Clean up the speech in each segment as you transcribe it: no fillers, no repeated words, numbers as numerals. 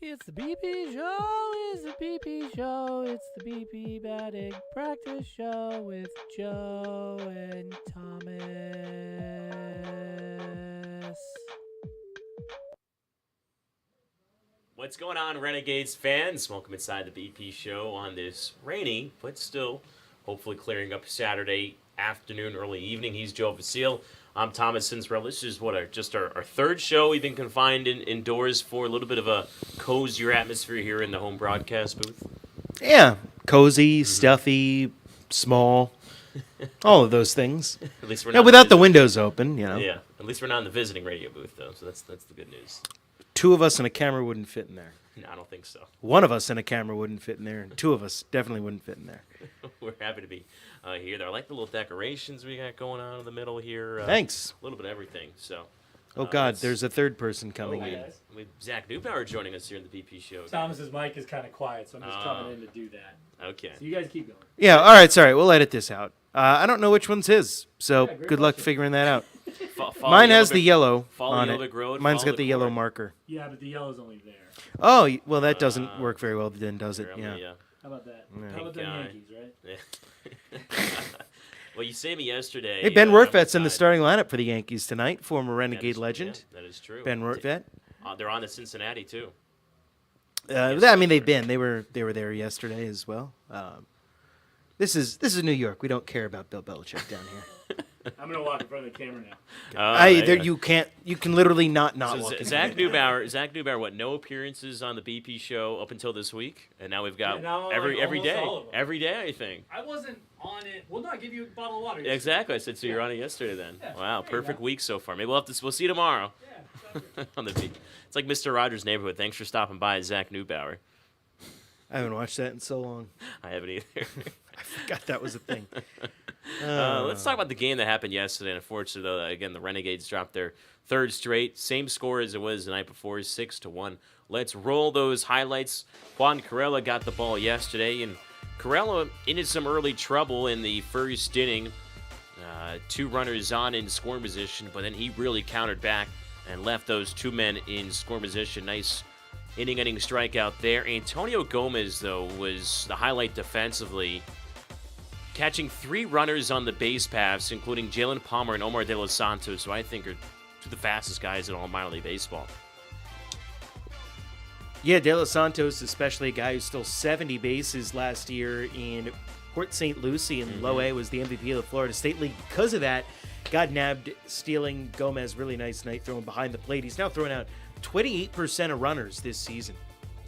It's the BP Show, it's the BP Show, it's the BP batting practice show with Joe and Thomas. What's going on, Renegades fans? Welcome inside the BP Show on this rainy, but still hopefully clearing up Saturday afternoon, early evening. He's Joe Vasile. I'm Thomas Sinsrell. This is our third show. We've been confined indoors for a little bit of a cozier atmosphere here in the home broadcast booth. Yeah, cozy, stuffy, small, all of those things. At least we're not without the windows open, Yeah, at least we're not in the visiting radio booth though, so that's the good news. Two of us and a camera wouldn't fit in there. No, I don't think so. One of us and a camera wouldn't fit in there, and two of us definitely wouldn't fit in there. We're happy to be here. I like the little decorations we got going on in the middle here. Thanks. A little bit of everything. So. Oh God, there's a third person coming in. We have Zach Neubauer joining us here in the BP Show. Thomas's mic is kind of quiet, so I'm just coming in to do that. Okay. So you guys keep going. Yeah, all right, sorry, we'll edit this out. I don't know which one's his, so good luck figuring that out. Mine has the yellow on it. Mine's got the yellow marker. Yeah, but the yellow's only there. Oh, well, that doesn't work very well then, does it? Yeah. How about that? How about the Yankees, right? Yeah. Well, you saved me yesterday. Hey, Ben Rortvet's in the starting lineup for the Yankees tonight, former Renegade legend. Yeah, that is true. Ben Rortvet. They're on to Cincinnati, too. I mean, they've been. They were there yesterday as well. This is New York. We don't care about Bill Belichick down here. I'm gonna walk in front of the camera now. You can't. You can literally not so walk. Zach Neubauer. What? No appearances on the BP Show up until this week, and now we've got every day. Every day, I think. I wasn't on it. Well, no, I gave you a bottle of water. Exactly. I said so. You're on it yesterday then. Yeah, wow, perfect week so far. Maybe we'll see you tomorrow. Yeah. On the beat. It's like Mr. Rogers' Neighborhood. Thanks for stopping by, Zach Neubauer. I haven't watched that in so long. I haven't either. I forgot that was a thing. Let's talk about the game that happened yesterday. Unfortunately, though, again, the Renegades dropped their third straight. Same score as it was the night before, 6-1. Let's roll those highlights. Juan Corella got the ball yesterday, and Corella into some early trouble in the first inning. 2 runners on in scoring position, but then he really countered back and left those 2 men in score position. Nice inning-ending strikeout there. Antonio Gomez, though, was the highlight defensively, catching 3 runners on the base paths, including Jalen Palmer and Omar De Los Santos, who I think are 2 of the fastest guys in all minor league baseball. Yeah, De Los Santos, especially a guy who stole 70 bases last year in Port St. Lucie, and Low A was the MVP of the Florida State League. Because of that, got nabbed stealing. Gomez, really nice night throwing behind the plate. He's now throwing out 28% of runners this season.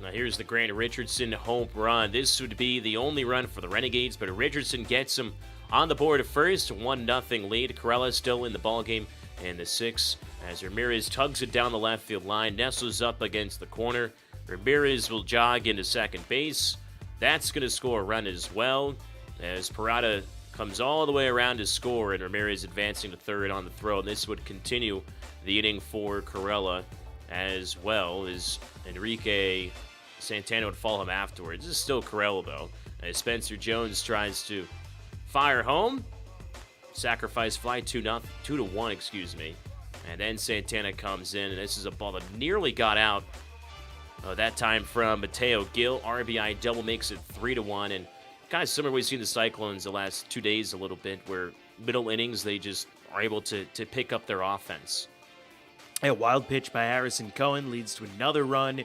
Now here's the Grant Richardson home run. This would be the only run for the Renegades, but Richardson gets him on the board at first. 1-0 lead. Corella still in the ballgame in the 6th as Ramirez tugs it down the left field line, nestles up against the corner. Ramirez will jog into second base. That's going to score a run as well as Parada comes all the way around to score, and Ramirez advancing to third on the throw. This would continue the inning for Corella, as well as Enrique Santana would follow him afterwards. This is still Corella, though, as Spencer Jones tries to fire home. Sacrifice fly 2-1, excuse me. And then Santana comes in, and this is a ball that nearly got out. That time from Mateo Gil. RBI double makes it 3-1. And kind of similar we've seen the Cyclones the last 2 days a little bit, where middle innings they just are able to pick up their offense. A wild pitch by Harrison Cohen leads to another run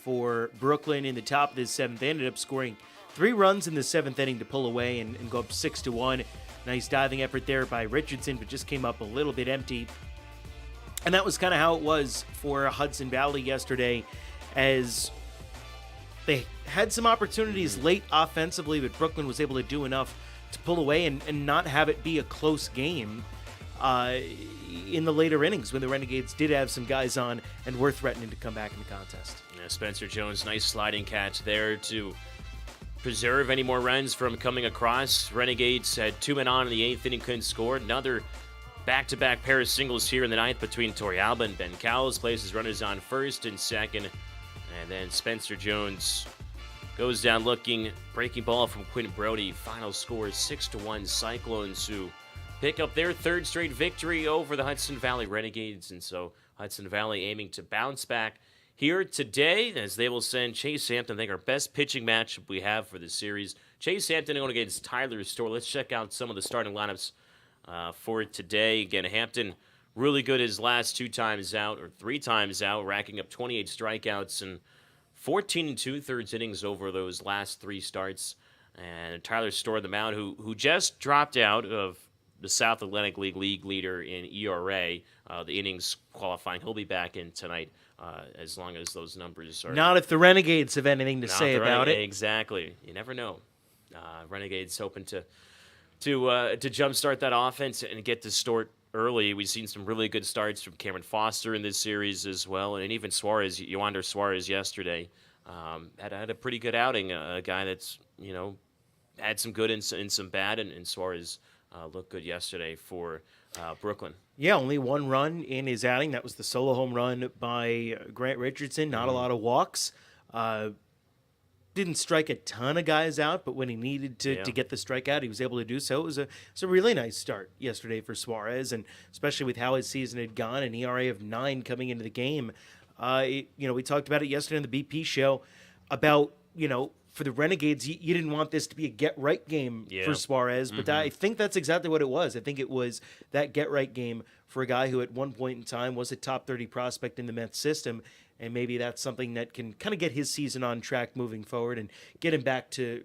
for Brooklyn in the top of the 7th. They ended up scoring 3 runs in the 7th inning to pull away and go up 6-1. Nice diving effort there by Richardson, but just came up a little bit empty. And that was kind of how it was for Hudson Valley yesterday, as they had some opportunities late offensively, but Brooklyn was able to do enough to pull away and not have it be a close game in the later innings when the Renegades did have some guys on and were threatening to come back in the contest. Yeah, Spencer Jones, nice sliding catch there to preserve any more runs from coming across. Renegades had 2 men on in the 8th inning, couldn't score. Another back-to-back pair of singles here in the 9th between Torrealba and Ben Cowles. Places runners on first and second. And then Spencer Jones goes down looking, breaking ball from Quinn Brody. Final score is 6-1. Cyclones, who pick up their 3rd straight victory over the Hudson Valley Renegades. And so Hudson Valley aiming to bounce back here today, as they will send Chase Hampton, I think, our best pitching matchup we have for this series. Chase Hampton going against Tyler Storr. Let's check out some of the starting lineups for today. Again, Hampton really good his last 2 times out, or 3 times out, racking up 28 strikeouts and 14 2/3 innings over those last 3 starts. And Tyler Storr, the mound, who just dropped out of the South Atlantic League leader in ERA, the innings qualifying. He'll be back in tonight as long as those numbers are... Not if the Renegades have anything to say about it. Exactly. You never know. Renegades hoping to jumpstart that offense and get to start early. We've seen some really good starts from Cameron Foster in this series as well, and even Suarez, Yoander Suarez yesterday had a pretty good outing. A guy that's had some good and some bad, and Suarez looked good yesterday for Brooklyn. Yeah, only 1 run in his outing. That was the solo home run by Grant Richardson. Not a lot of walks. Didn't strike a ton of guys out, but when he needed to get the strikeout, he was able to do so. It was a really nice start yesterday for Suarez, and especially with how his season had gone, an ERA of 9 coming into the game. We talked about it yesterday on the BP show about, for the Renegades, you didn't want this to be a get-right game for Suarez, but I think that's exactly what it was. I think it was that get-right game for a guy who at one point in time was a top 30 prospect in the Mets system, and maybe that's something that can kind of get his season on track moving forward and get him back to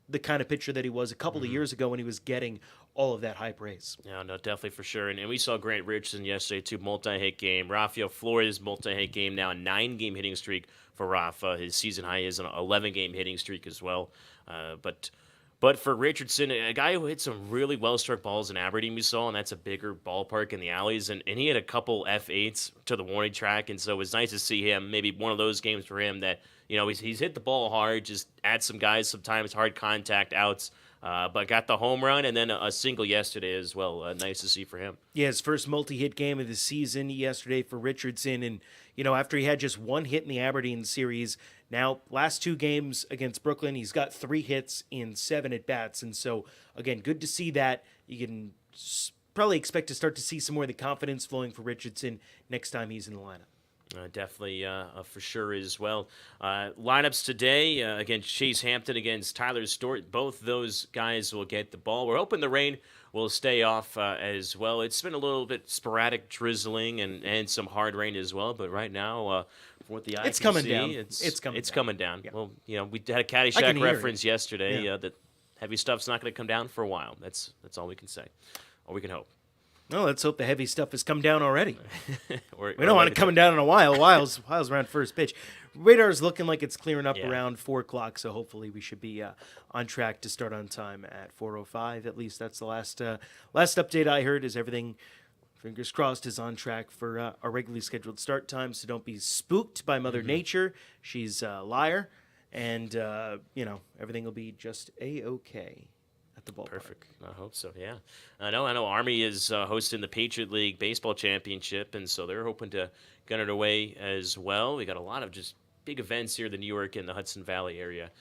the kind of pitcher that he was a couple of years ago when he was getting all of that high praise. Yeah, no, definitely for sure. And we saw Grant Richardson yesterday, too, multi-hit game. Rafael Flores, multi-hit game, now a 9-game hitting streak for Rafa. His season high is an 11-game hitting streak as well. But for Richardson, a guy who hit some really well-struck balls in Aberdeen we saw, and that's a bigger ballpark in the alleys, and he had a couple F8s to the warning track, and so it was nice to see him, maybe one of those games for him that, he's hit the ball hard, just at some guys sometimes, hard contact outs, but got the home run and then a single yesterday as well. Nice to see for him. Yeah, his first multi-hit game of the season yesterday for Richardson, and after he had just 1 hit in the Aberdeen series, now last 2 games against Brooklyn, he's got 3 hits in 7 at-bats, and so again, good to see that. You can probably expect to start to see some more of the confidence flowing for Richardson next time he's in the lineup. Definitely, for sure as well. Lineups today, again, Chase Hampton against Tyler Stewart. Both those guys will get the ball. We're hoping the rain will stay off as well. It's been a little bit sporadic drizzling and some hard rain as well, but right now, from what the eye It's can coming see, down. It's It's coming down. Yeah. Well, we had a I can Caddyshack hear it. reference yesterday Yeah. that heavy stuff's not going to come down for a while. That's all we can say, or we can hope. No, let's hope the heavy stuff has come down already. Or We don't want it coming down in a while. Wiles around first pitch. Radar's looking like it's clearing up Yeah. around 4 o'clock, so hopefully we should be on track to start on time at 4:05. At least that's the last update I heard. Is everything, fingers crossed, is on track for our regularly scheduled start time. So don't be spooked by Mother Nature. She's a liar, and everything will be just a-okay. The ballpark. Perfect. I hope so. Yeah, I know. Army is hosting the Patriot League Baseball Championship, and so they're hoping to get it away as well. We got a lot of just big events here in the New York and the Hudson Valley area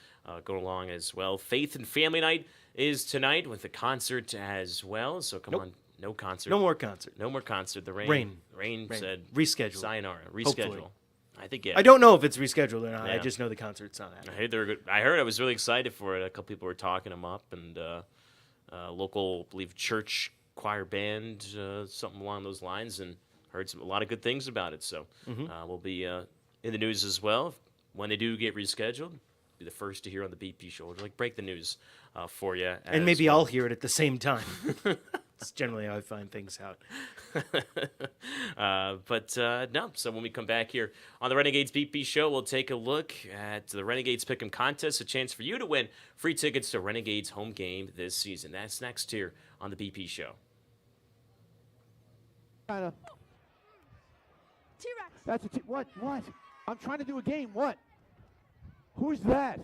going along as well. Faith and Family Night is tonight with a concert as well. So come on, no concert. No more concert. No more concert. The Rain said reschedule. Sayonara. Reschedule. Hopefully. I think yeah. I don't know if it's rescheduled or not. Yeah. I just know the concert's not happening. I heard they're good. I heard I was really excited for it. A couple people were talking them up, and local, I believe, church choir band, something along those lines, and heard a lot of good things about it. So we'll be in the news as well when they do get rescheduled. Be the first to hear on the BP show. We'll break the news for you, And maybe I'll hear it at the same time. It's generally how I find things out. No. So when we come back here on the Renegades BP show, we'll take a look at the Renegades Pick'em contest, a chance for you to win free tickets to Renegades home game this season. That's next here on the BP show. Kinda. T-Rex. That's what? I'm trying to do a game. What? Who's that?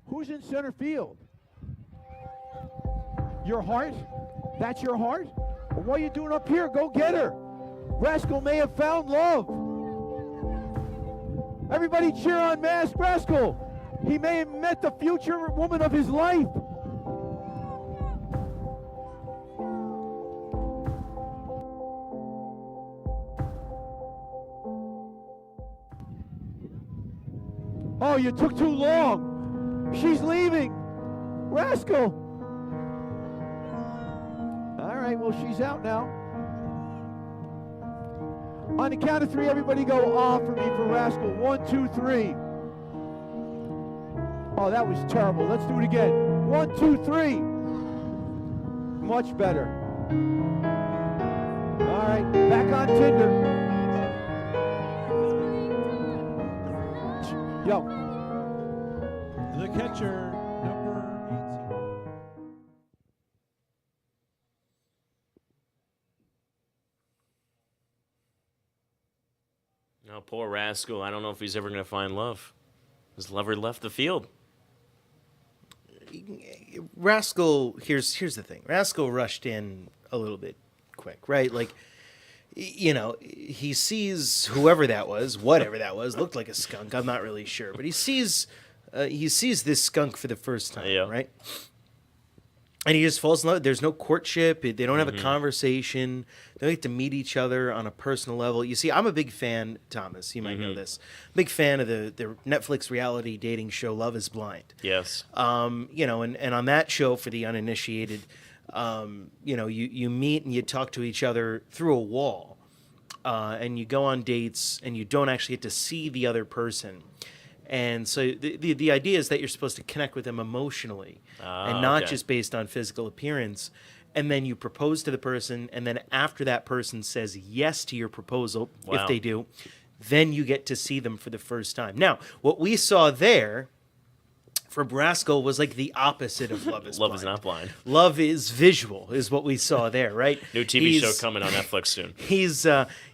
Who's in center field? Your heart? That's your heart? Well, what are you doing up here? Go get her. Rascal may have found love. Everybody cheer on Mask Rascal. He may have met the future woman of his life. Oh, you took too long. She's leaving. Rascal. All right, well, she's out now. On the count of 3, everybody go ah for me for Rascal. 1, 2, 3. Oh, that was terrible. Let's do it again. 1, 2, 3. Much better. All right, back on Tinder. Yo. The catcher, number 18. Oh, poor Rascal. I don't know if he's ever going to find love. His lover left the field. Rascal, here's the thing. Rascal rushed in a little bit quick, right? Like, he sees whoever that was, whatever that was, looked like a skunk. I'm not really sure, but he sees this skunk for the first time, Yeah. right? And he just falls in love. There's no courtship. They don't have a conversation. They don't get to meet each other on a personal level. You see, I'm a big fan, Thomas. You might know this. Big fan of the Netflix reality dating show Love Is Blind. Yes. And on that show, for the uninitiated, you meet and you talk to each other through a wall, and you go on dates, and you don't actually get to see the other person. And so the idea is that you're supposed to connect with them emotionally, and not okay. just based on physical appearance. And then you propose to the person, and then after that person says yes to your proposal, Wow. if they do, then you get to see them for the first time. Now, what we saw there from Rascal was like the opposite of Love Is Love Blind. is not blind. Love is visual, is what we saw there, right? New TV show He's- coming on Netflix soon. He's,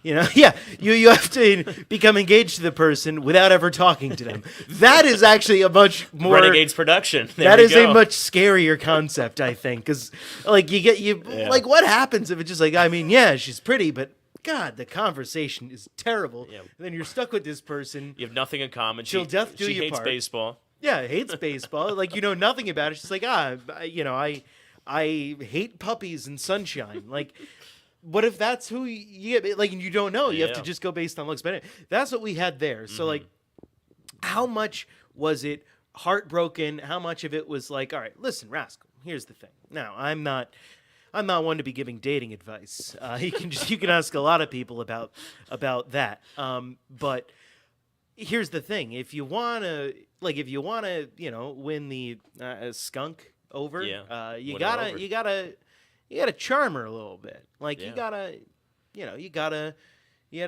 you have to become engaged to the person without ever talking to them. That is actually a much more. Renegades production. There That we is go. a much scarier concept, I think, because like like what happens if it's just like, I mean, yeah, she's pretty, but God, the conversation is terrible. Yeah. And then you're stuck with this person. You have nothing in common. Till death do she you hates part. baseball. Yeah, hates baseball. Like, you know nothing about it. She's like, I hate puppies and sunshine. Like, what if that's who you get? Like, you don't know. You have to Yeah. just go based on looks. But that's what we had there. So, like, how much was it heartbroken? How much of it was like, all right, listen, Rascal, here's the thing. Now, I'm not one to be giving dating advice. You can ask a lot of people about that. But here's the thing: if you wanna win the skunk over, Yeah. you Win her gotta over. you gotta charm her a little bit. Like Yeah. you gotta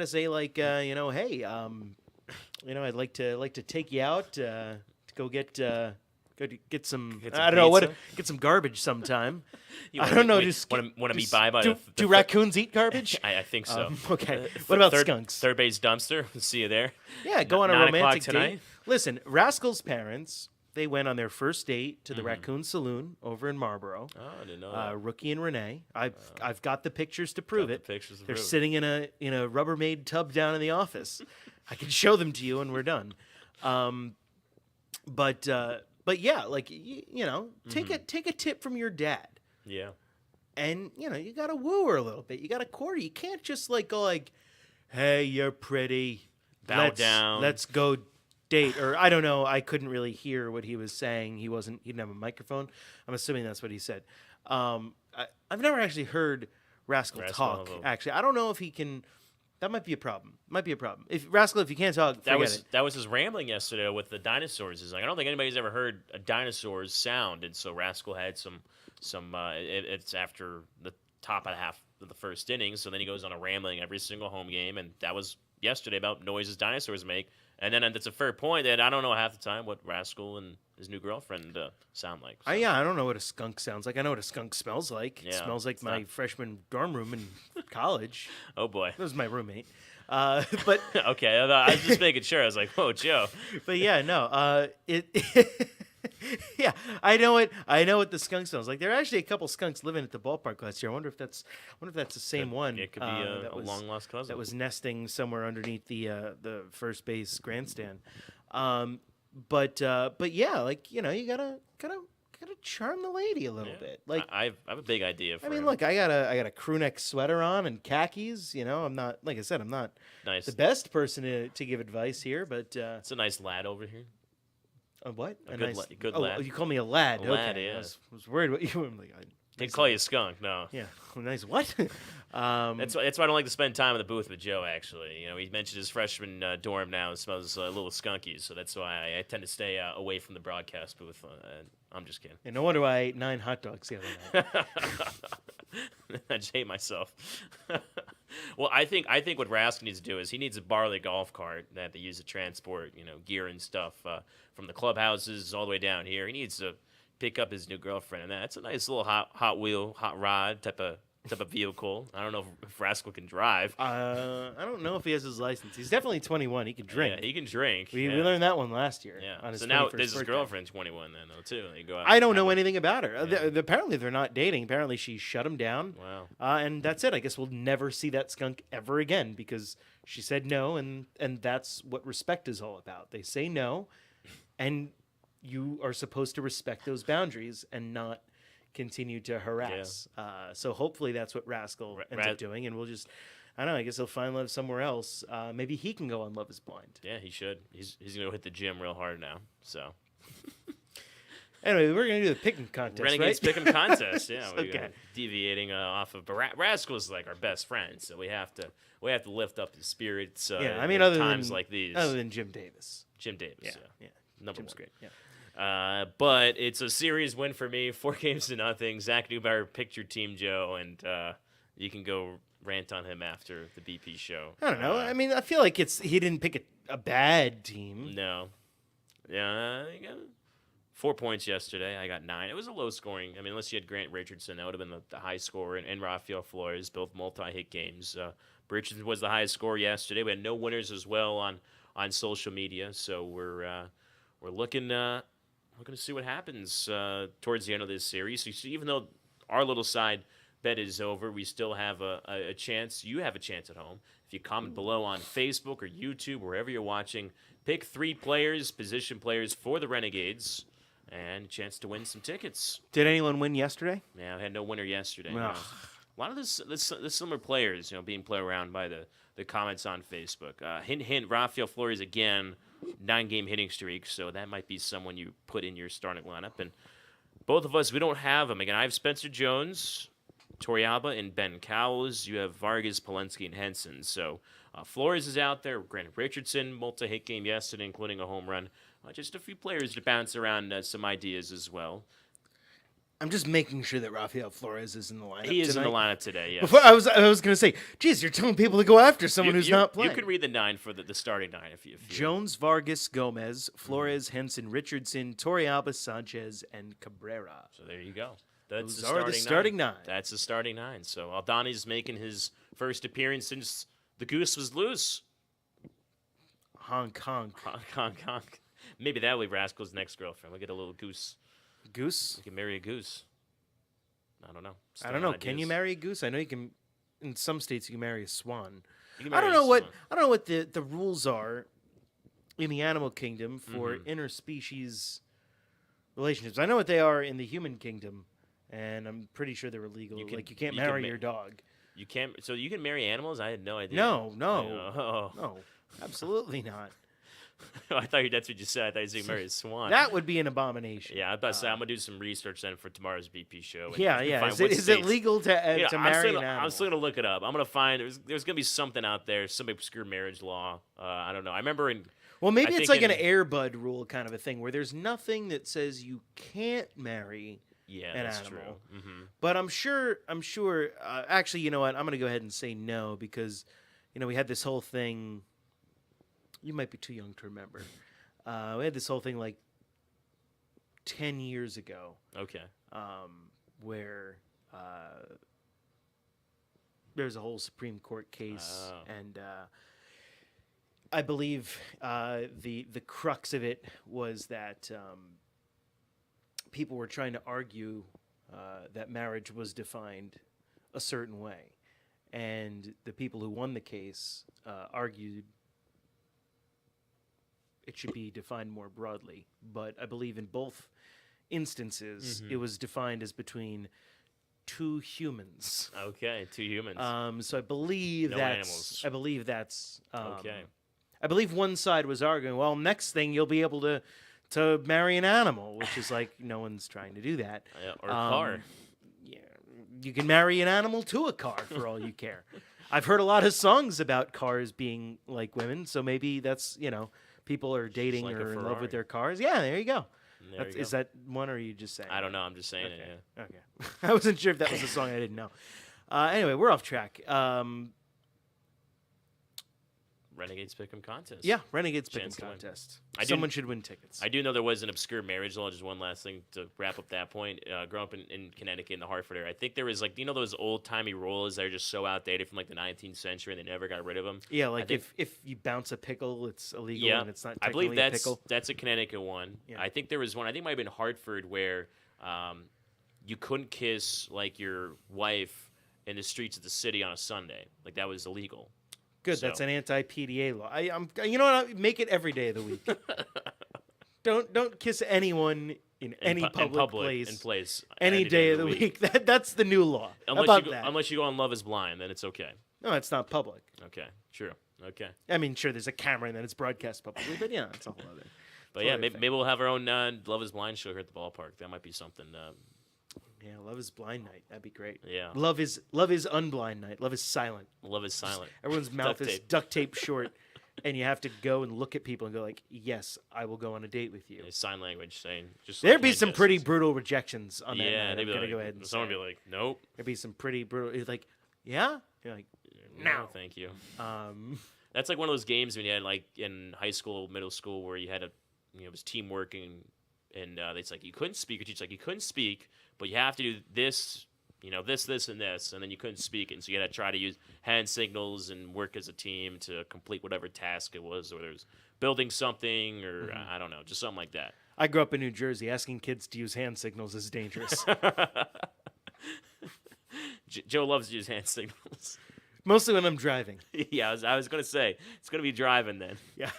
say like hey, I'd like to take you out to go get some Get some I don't know what pizza? get some garbage sometime. You I wanna don't be- know. wait, Just wanna be just- by do, the do raccoons eat garbage? I think so. Okay. What about skunks? Third base dumpster. See you there. Yeah, go on a 9 o'clock romantic tonight? date. Listen, Rascal's parents, they went on their first date to the Raccoon Saloon over in Marlboro. Oh, I didn't know that. Rookie and Renee. I've got the pictures to prove the it. pictures to They're prove it. sitting in a Rubbermaid tub down in the office. I can show them to you when we're done. But yeah, like take a tip from your dad. Yeah. And you gotta woo her a little bit. You gotta court her. You can't just like go like, "Hey, you're pretty. Bow down." Let's go date." Or I don't know. I couldn't really hear what he was saying. He didn't have a microphone. I'm assuming that's what he said. I've never actually heard Rascal talk. Rascal. Actually, I don't know if he can. That might be a problem. If you can't talk, forget it. That was his rambling yesterday with the dinosaurs. He's like, I don't think anybody's ever heard a dinosaur's sound, and so Rascal had some. It's after the top of the half of the first inning, so then he goes on a rambling every single home game, and that was yesterday about noises dinosaurs make. And then that's a fair point that I don't know half the time what Rascal and his new girlfriend sound like. So. I don't know what a skunk sounds like. I know what a skunk smells like. It Yeah, smells like it's my not- freshman dorm room in college. Oh boy. That was my roommate. But Okay, I was just making sure. I was like, "Whoa, Joe." yeah, no. Yeah, I know it. I know what the skunk smells like. There are actually a couple skunks living at the ballpark last year. I wonder if that's the same one. It could be a long lost cousin. that was nesting somewhere underneath the first base grandstand. But yeah, like you gotta charm the lady a little bit. Like I have a big idea for I mean, him. look, I got a crew neck sweater on and khakis. I'm not, like I said, I'm not Nice. the best person to give advice here, but It's a nice lad over here. a what? A good good oh, lad. you call me a lad? A lad, okay. yeah. I was worried what you were like. They call you a skunk. No. Yeah, nice. What? That's why I don't like to spend time in the booth with Joe. Actually, he mentioned his freshman dorm now. It smells a little skunky, so that's why I tend to stay away from the broadcast booth. I'm just kidding. And no wonder why I ate 9 hot dogs the other night. I just hate myself. Well, I think what Rask needs to do is he needs to borrow the golf cart that they use to transport, gear and stuff from the clubhouses all the way down here. He needs to pick up his new girlfriend, and that's a nice little hot wheel, hot rod type of vehicle. I don't know if Rascal can drive. I don't know if he has his license. He's definitely 21. He can drink. Yeah, he can drink. we yeah. learned that one last year. Yeah. On his So now 21st there's his birthday. girlfriend, 21, then though too. They go out I don't and know have a- anything about her. Yeah. Apparently, they're not dating. Apparently, she shut him down. Wow. And that's it. I guess we'll never see that skunk ever again because she said no, and that's what respect is all about. They say no, and you are supposed to respect those boundaries and not continue to harass. So hopefully that's what Rascal ends up doing, and we'll just. I don't know. I guess he'll find love somewhere else. Maybe he can go on Love Is Blind. Yeah, he should. He's gonna hit the gym real hard now. So Anyway, we're gonna do the picking contest, Renegades right? Pick'em contest. Yeah, we Okay. got deviating off of. But Rascal's like our best friend, so we have to lift up his spirits. Yeah, I mean, in other times than like these. other than Jim Davis. Jim Davis. Yeah, Yeah, yeah. number Jim's one. great. Yeah. But it's a series win for me, 4-0. Zach Newbauer picked your team, Joe, and you can go rant on him after the BP show. I don't know. I mean, I feel like he didn't pick a bad team. No. Yeah, I got 4 points yesterday. I got 9. It was a low scoring. I mean, unless you had Grant Richardson, that would have been the high scorer, and Rafael Flores, both multi-hit games. Richardson was the highest scorer yesterday. We had no winners as well on social media, so we're looking to see what happens towards the end of this series. So even though our little side bet is over, we still have a chance. You have a chance at home. If you comment below on Facebook or YouTube, wherever you're watching, pick 3 players, position players for the Renegades, and a chance to win some tickets. Did anyone win yesterday? Yeah, I had no winner yesterday. Ugh. No. A lot of the similar players, being played around by the comments on Facebook. Hint, Rafael Flores again, 9-game hitting streak, so that might be someone you put in your starting lineup. And both of us, we don't have him. Again, I have Spencer Jones, Torrealba, and Ben Cowles. You have Vargas, Polensky, and Henson. So Flores is out there. Grant Richardson, multi-hit game yesterday, including a home run. Just a few players to bounce around some ideas as well. I'm just making sure that Rafael Flores is in the lineup. He is tonight. in the lineup today, yeah. Before I was going to say, geez, you're telling people to go after someone who's not playing. You could read the 9 for the starting 9 if you. Jones, Vargas, Gomez, Flores, Henson, Richardson, Torrealba, Sanchez, and Cabrera. So there you go. That's Those are the starting 9. That's the starting 9. So Aldani's making his first appearance since the goose was loose. Honk, honk. Honk, honk, honk. Maybe that way Rascal's next girlfriend. We'll get a little goose. Goose? You can marry a goose. I don't know. I don't know. Can you marry a goose? I know you can. In some states, you can marry a swan. I I don't know what the rules are in the animal kingdom for interspecies relationships. I know what they are in the human kingdom, and I'm pretty sure they're illegal. You can't marry your dog. You can't. So you can marry animals? I had no idea. No, Oh. no, absolutely not. I thought that's what you said. I thought you said you marry a swan. That would be an abomination. Yeah, I was about to say I'm gonna do some research then for tomorrow's BP show. And Yeah. find Is what it states- legal to marry an animal? I'm still gonna look it up. I'm gonna find there's gonna be something out there, some obscure marriage law. I don't know. I remember Well, maybe I it's think like an in- Air Bud rule kind of a thing where there's nothing that says you can't marry yeah, an that's animal. true. Mm-hmm. But I'm sure. Actually, you know what? I'm going to go ahead and say no because, we had this whole thing. You might be too young to remember. We had this whole thing like 10 years ago, Okay. where there was a whole Supreme Court case, and I believe the crux of it was that people were trying to argue that marriage was defined a certain way, and the people who won the case argued it should be defined more broadly. But I believe in both instances, it was defined as between two humans. Okay, 2 humans. So I believe No animals. that's Okay. I believe one side was arguing, well, next thing you'll be able to marry an animal, which is like no one's trying to do that. Or a car. Yeah, you can marry an animal to a car for all you care. I've heard a lot of songs about cars being like women, so maybe that's people are dating like a or in love Ferrari. with their cars. Yeah, there you go. There you go. Is that one, or are you just saying? I don't know. I'm just saying it. Yeah. Okay. I wasn't sure if that was a song I didn't know. Anyway, we're off track. Renegades Pick'em contest. Yeah, Renegades Pick'em Chance to win. contest. I do- Someone should win tickets. I do know there was an obscure marriage law. Just one last thing to wrap up that point. Growing up in Connecticut, in the Hartford area, I think there was those old timey rules that are just so outdated from the 19th century, and they never got rid of them. Yeah, I think- if you bounce a pickle, it's illegal Yeah, and it's not I technically believe a pickle. that's a Connecticut one. Yeah. I think there was one. I think it might have been Hartford where you couldn't kiss your wife in the streets of the city on a Sunday. That was illegal. Good, So- that's an anti-PDA law. I'm you know what? Make it every day of the week. don't kiss anyone in any public place. Any day of the week. That's the new law. How about that? Unless you go on Love Is Blind, then it's okay. No, it's not public. Okay, true. Okay. I mean, sure, there's a camera and then it's broadcast publicly, but yeah, it's a whole other. But Totally yeah, maybe, fair. maybe we'll have our own Love Is Blind show here at the ballpark. That might be something. Yeah, Love is Blind Night. That'd be great. Yeah. Love is unblind night. Love is silent. Love Is Silent. Everyone's mouth Duct is tape. duct tape short, and you have to go and look at people and go like, "Yes, I will go on a date with you." Yeah, sign language saying just. There'd like be hand some pretty gestures. brutal rejections on that Yeah, night. they'd I'm be gonna like, go ahead and someone say. would be like, nope. There'd be some pretty brutal. It's like, yeah, you're like, No, thank you. That's like one of those games when you had in high school, middle school, where you had it was teamwork and it's like you couldn't speak. Your teacher's like you couldn't speak, but you have to do this, this, and this, and then you couldn't speak, and so you had to try to use hand signals and work as a team to complete whatever task it was, or there's building something, or I don't know, just something like that. I grew up in New Jersey. Asking kids to use hand signals is dangerous. Joe loves to use hand signals. Mostly when I'm driving. Yeah, I was gonna say it's gonna be driving then. Yeah.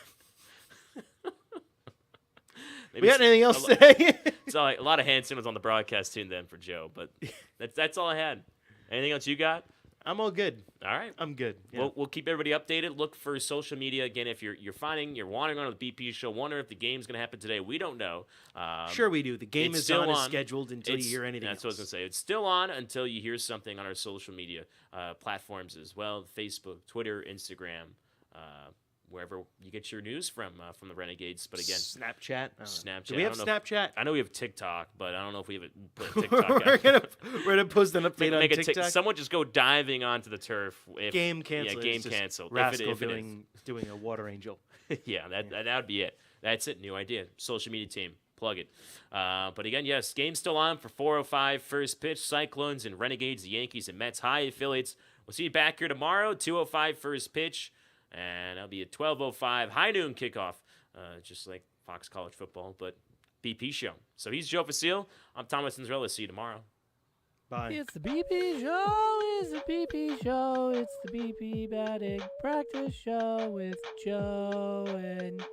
Maybe We got it's- anything else today? So a lot of hand signals on the broadcast tune then for Joe, but that's all I had. Anything else you got? I'm all good. All right. I'm good. Yeah. We'll keep everybody updated. Look for social media again. If you're wandering on the BP show, wonder if the game's going to happen today. We don't know. Sure, we do. The game it's is still on as on. scheduled until you hear anything. That's what I was going to say. It's still on until you hear something on our social media platforms as well: Facebook, Twitter, Instagram, wherever you get your news from the Renegades. But again, Snapchat. Snapchat. Do we have Snapchat? I know we have TikTok, but I don't know if we have put a TikTok out. we're gonna post an update on TikTok. Someone just go diving onto the turf. Game cancel. Yeah, game cancel. Rascal doing a water angel. Yeah, that would be it. That's it. New idea. Social media team. Plug it. But again, yes, game's still on for 4:05 first pitch. Cyclones and Renegades, the Yankees and Mets high affiliates. We'll see you back here tomorrow, 2:05 first pitch. And that'll be a 12:05 high noon kickoff, just like Fox College Football, but BP show. So he's Joe Facile. I'm Thomas Nzrella. See you tomorrow. Bye. It's the BP show. It's the BP show. It's the BP batting practice show with Joe and